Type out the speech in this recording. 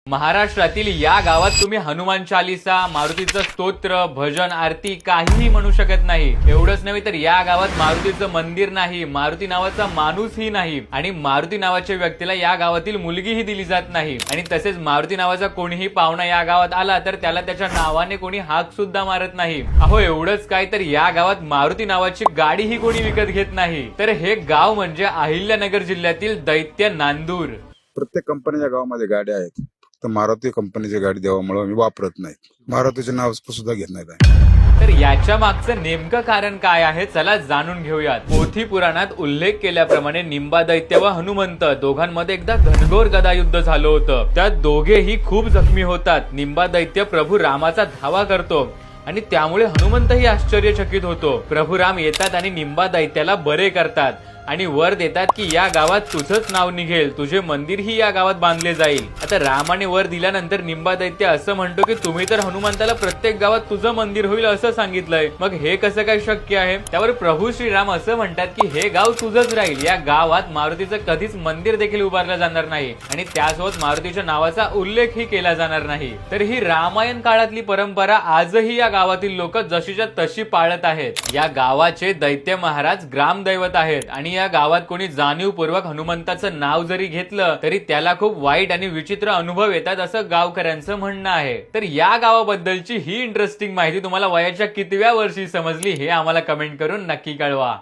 महाराष्ट्रातील या गावात तुम्ही हनुमान चालीसा, मारुतीचं स्तोत्र, भजन, आरती काहीही म्हणू शकत नाही। एवढंच नव्हे तर या गावात मारुतीचं मंदिर नाही, मारुती नावाचा माणूसही नाही आणि मारुती नावाच्या व्यक्तीला या गावातील मुलगीही दिली जात नाही। आणि तसेच मारुती नावाचा कोणीही पाहुणा या गावात आला तर त्याला त्याच्या नावाने कोणी हाक सुद्धा मारत नाही। अहो एवढंच काय तर या गावात मारुती नावाची गाडीही कोणी विकत घेत नाही। तर हे गाव म्हणजे अहिल्यानगर जिल्ह्यातील दैत्य नांदूर। प्रत्येक कंपनीच्या गावामध्ये गाड्या आहेत, तर मारुती कंपनीची गाडी देवामुळे मी वापरत नाही, मारुतीचे नाव सुद्धा घेत नाही। तर याच्या मागचं नेमकं कारण काय आहे चला जाणून घेऊयात। पोथी पुराणात उल्लेख केल्याप्रमाणे निंबा दैत्य व हनुमंत दोघांमध्ये एकदा घनघोर गदायुद्ध झालं होतं। त्यात दोघेही खूप जखमी होतात। निंबा दैत्य प्रभू रामाचा धावा करतो आणि त्यामुळे हनुमंतही आश्चर्यचकित होतो। प्रभू राम येतात आणि निंबा दैत्याला बरे करतात आणि वर देतात की या गावात तुझंच नाव निघेल, तुझे मंदिरही या गावात बांधले जाईल। आता रामाने वर दिल्यानंतर निंबा दैत्य असं म्हणतो की तुम्ही तर हनुमंताला प्रत्येक गावात तुझं मंदिर होईल असं सांगितलंय, मग हे कसं काय शक्य आहे? त्यावर प्रभू श्रीराम असं म्हणतात की हे गाव तुझंच राहील, या गावात मारुतीचं कधीच मंदिर देखील उभारलं जाणार नाही आणि त्यासोबत मारुतीच्या नावाचा उल्लेखही केला जाणार नाही। तर ही रामायण काळातली परंपरा आजही या गावातील लोक जशीच्या तशी पाळत आहेत। या गावाचे दैत्य महाराज ग्रामदैवत आहेत आणि या गावात कोणी जाणीवपूर्वक हनुमंताचं नाव जरी घेतलं तरी त्याला खूप वाईट आणि विचित्र अनुभव येतात असं गावकऱ्यांचं म्हणणं आहे। तर या गावाबद्दलची ही इंटरेस्टिंग माहिती तुम्हाला वयाच्या कितव्या वर्षी समजली हे आम्हाला कमेंट करून नक्की कळवा।